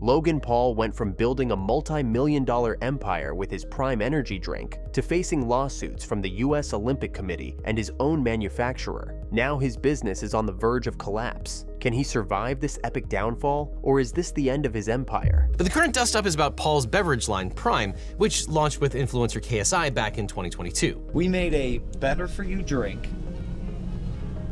Logan Paul went from building a multi-million-dollar empire with his Prime energy drink to facing lawsuits from the US Olympic Committee and his own manufacturer. Now his business is on the verge of collapse. Can he survive this epic downfall, or is this the end of his empire? But the current dust-up is about Paul's beverage line, Prime, which launched with influencer KSI back in 2022. We made a better-for-you drink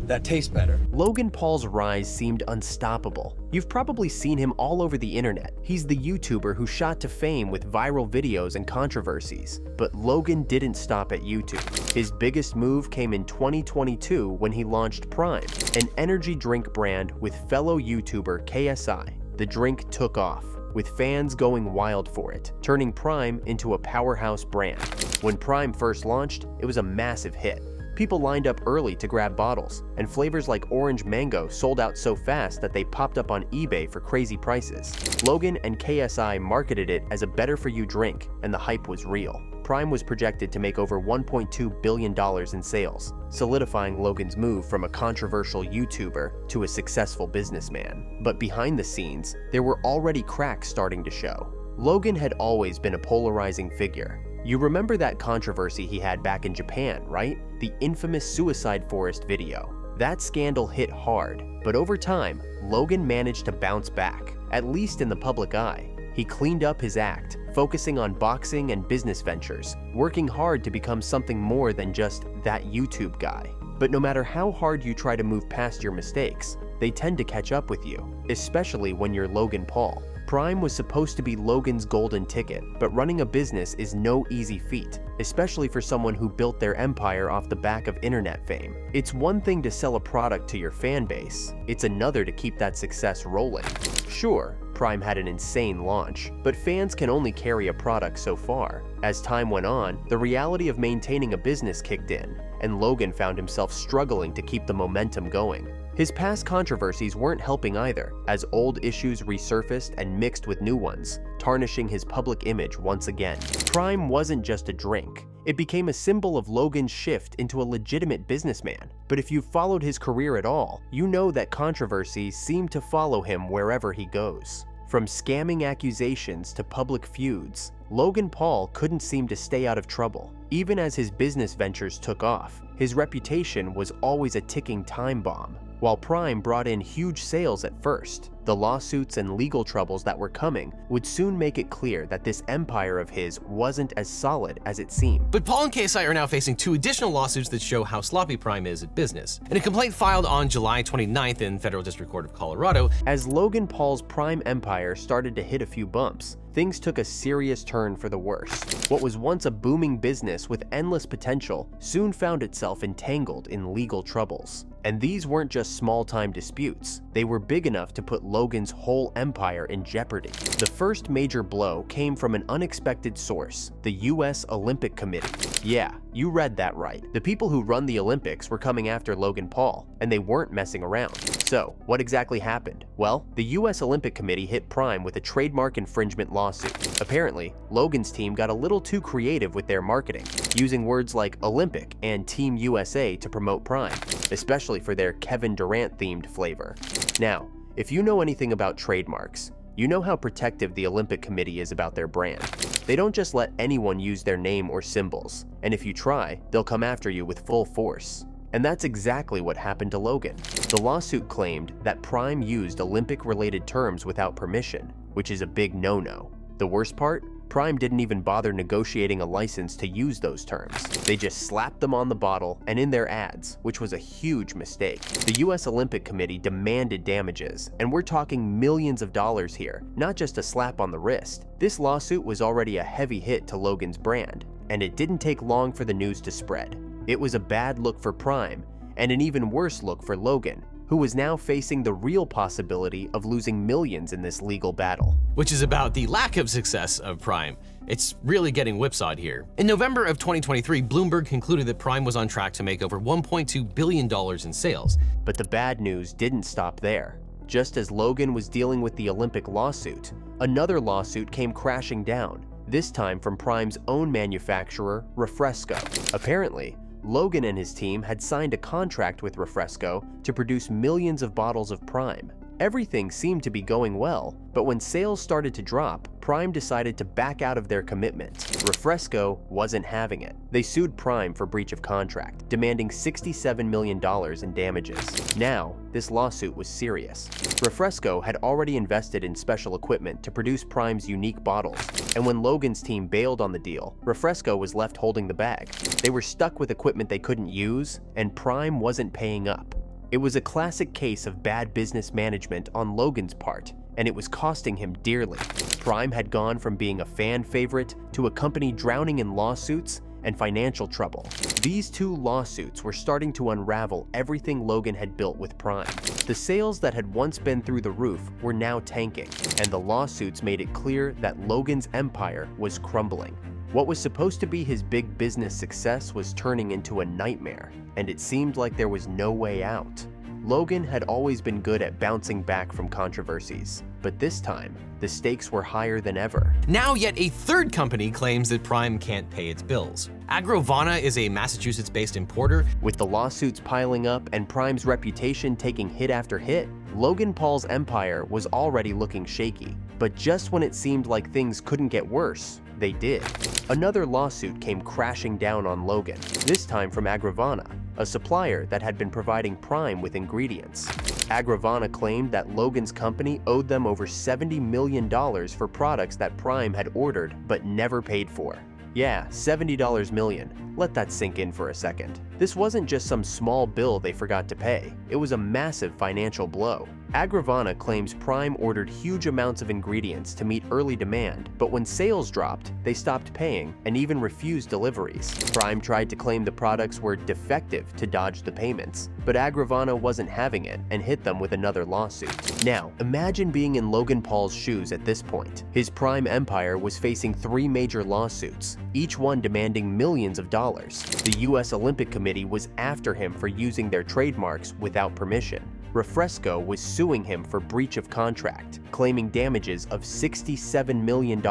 that tastes better. Logan Paul's rise seemed unstoppable. You've probably seen him all over the internet. He's the YouTuber who shot to fame with viral videos and controversies. But Logan didn't stop at YouTube. His biggest move came in 2022 when he launched Prime, an energy drink brand with fellow YouTuber KSI. The drink took off, with fans going wild for it, turning Prime into a powerhouse brand. When Prime first launched, it was a massive hit. People lined up early to grab bottles, and flavors like orange mango sold out so fast that they popped up on eBay for crazy prices. Logan and KSI marketed it as a better-for-you drink, and the hype was real. Prime was projected to make over $1.2 billion in sales, solidifying Logan's move from a controversial YouTuber to a successful businessman. But behind the scenes, there were already cracks starting to show. Logan had always been a polarizing figure. You remember that controversy he had back in Japan, right? The infamous suicide forest video. That scandal hit hard, but over time, Logan managed to bounce back, at least in the public eye. He cleaned up his act, focusing on boxing and business ventures, working hard to become something more than just that YouTube guy. But no matter how hard you try to move past your mistakes, they tend to catch up with you, especially when you're Logan Paul. Prime was supposed to be Logan's golden ticket, but running a business is no easy feat, especially for someone who built their empire off the back of internet fame. It's one thing to sell a product to your fan base, it's another to keep that success rolling. Sure, Prime had an insane launch, but fans can only carry a product so far. As time went on, the reality of maintaining a business kicked in, and Logan found himself struggling to keep the momentum going. His past controversies weren't helping either, as old issues resurfaced and mixed with new ones, tarnishing his public image once again. Prime wasn't just a drink. It became a symbol of Logan's shift into a legitimate businessman. But if you've followed his career at all, you know that controversies seem to follow him wherever he goes. From scamming accusations to public feuds, Logan Paul couldn't seem to stay out of trouble. Even as his business ventures took off, his reputation was always a ticking time bomb. While Prime brought in huge sales at first, the lawsuits and legal troubles that were coming would soon make it clear that this empire of his wasn't as solid as it seemed. But Paul and KSI are now facing 2 additional lawsuits that show how sloppy Prime is at business. In a complaint filed on July 29th in Federal District Court of Colorado, as Logan Paul's Prime empire started to hit a few bumps, things took a serious turn for the worse. What was once a booming business with endless potential soon found itself entangled in legal troubles. And these weren't just small-time disputes, they were big enough to put Logan's whole empire in jeopardy. The first major blow came from an unexpected source, the US Olympic Committee. Yeah, you read that right. The people who run the Olympics were coming after Logan Paul, and they weren't messing around. So, what exactly happened? Well, the US Olympic Committee hit Prime with a trademark infringement lawsuit. Apparently, Logan's team got a little too creative with their marketing, using words like Olympic and Team USA to promote Prime, especially for their Kevin Durant-themed flavor. Now, if you know anything about trademarks, you know how protective the Olympic Committee is about their brand. They don't just let anyone use their name or symbols, and if you try, they'll come after you with full force. And that's exactly what happened to Logan. The lawsuit claimed that Prime used Olympic-related terms without permission, which is a big no-no. The worst part? Prime didn't even bother negotiating a license to use those terms. They just slapped them on the bottle and in their ads, which was a huge mistake. The US Olympic Committee demanded damages, and we're talking millions of dollars here, not just a slap on the wrist. This lawsuit was already a heavy hit to Logan's brand, and it didn't take long for the news to spread. It was a bad look for Prime, and an even worse look for Logan, who was now facing the real possibility of losing millions in this legal battle. which is about the lack of success of Prime. It's really getting whipsawed here. In November of 2023, Bloomberg concluded that Prime was on track to make over $1.2 billion in sales. But the bad news didn't stop there. Just as Logan was dealing with the Olympic lawsuit, another lawsuit came crashing down, this time from Prime's own manufacturer, Refresco. Apparently, Logan and his team had signed a contract with Refresco to produce millions of bottles of Prime. Everything seemed to be going well, but when sales started to drop, Prime decided to back out of their commitment. Refresco wasn't having it. They sued Prime for breach of contract, demanding $67 million in damages. Now, this lawsuit was serious. Refresco had already invested in special equipment to produce Prime's unique bottles, and when Logan's team bailed on the deal, Refresco was left holding the bag. They were stuck with equipment they couldn't use, and Prime wasn't paying up. It was a classic case of bad business management on Logan's part, and it was costing him dearly. Prime had gone from being a fan favorite to a company drowning in lawsuits and financial trouble. These two lawsuits were starting to unravel everything Logan had built with Prime. The sales that had once been through the roof were now tanking, and the lawsuits made it clear that Logan's empire was crumbling. What was supposed to be his big business success was turning into a nightmare, and it seemed like there was no way out. Logan had always been good at bouncing back from controversies, but this time, the stakes were higher than ever. Now yet a third company claims that Prime can't pay its bills. Agrovana is a Massachusetts-based importer. With the lawsuits piling up and Prime's reputation taking hit after hit, Logan Paul's empire was already looking shaky. But just when it seemed like things couldn't get worse, they did. Another lawsuit came crashing down on Logan, this time from Agrovana, a supplier that had been providing Prime with ingredients. Agrovana claimed that Logan's company owed them over $70 million for products that Prime had ordered but never paid for. Yeah, $70 million. Let that sink in for a second. This wasn't just some small bill they forgot to pay. It was a massive financial blow. Agrovana claims Prime ordered huge amounts of ingredients to meet early demand, but when sales dropped, they stopped paying and even refused deliveries. Prime tried to claim the products were defective to dodge the payments, but Agrovana wasn't having it and hit them with another lawsuit. Now, imagine being in Logan Paul's shoes at this point. His Prime empire was facing 3 major lawsuits, each one demanding millions of dollars. The US Olympic Committee was after him for using their trademarks without permission. Refresco was suing him for breach of contract, claiming damages of $67 million.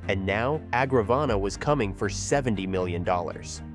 And now, Agrovana was coming for $70 million.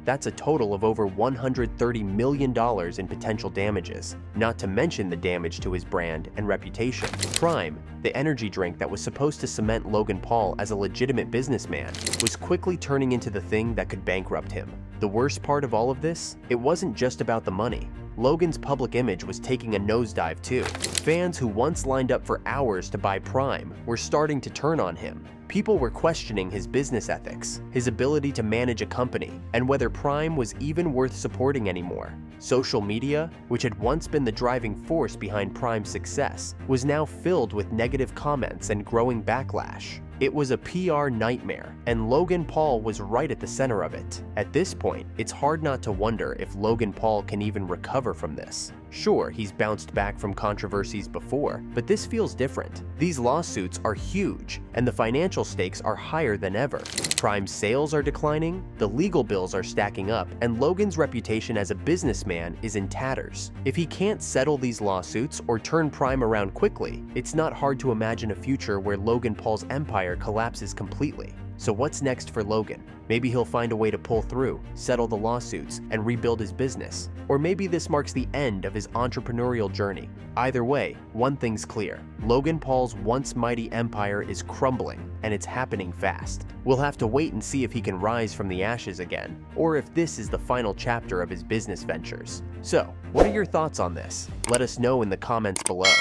That's a total of over $130 million in potential damages, not to mention the damage to his brand and reputation. Prime, the energy drink that was supposed to cement Logan Paul as a legitimate businessman, was quickly turning into the thing that could bankrupt him. The worst part of all of this? It wasn't just about the money. Logan's public image was taking a nosedive too. Fans who once lined up for hours to buy Prime were starting to turn on him. People were questioning his business ethics, his ability to manage a company, and whether Prime was even worth supporting anymore. Social media, which had once been the driving force behind Prime's success, was now filled with negative comments and growing backlash. It was a PR nightmare, and Logan Paul was right at the center of it. At this point, it's hard not to wonder if Logan Paul can even recover from this. Sure, he's bounced back from controversies before, but this feels different. These lawsuits are huge, and the financial stakes are higher than ever. Prime's sales are declining, the legal bills are stacking up, and Logan's reputation as a businessman is in tatters. If he can't settle these lawsuits or turn Prime around quickly, it's not hard to imagine a future where Logan Paul's empire collapses completely. So what's next for Logan? Maybe he'll find a way to pull through, settle the lawsuits, and rebuild his business. Or maybe this marks the end of his entrepreneurial journey. Either way, one thing's clear. Logan Paul's once mighty empire is crumbling, and it's happening fast. We'll have to wait and see if he can rise from the ashes again, or if this is the final chapter of his business ventures. So, what are your thoughts on this? Let us know in the comments below.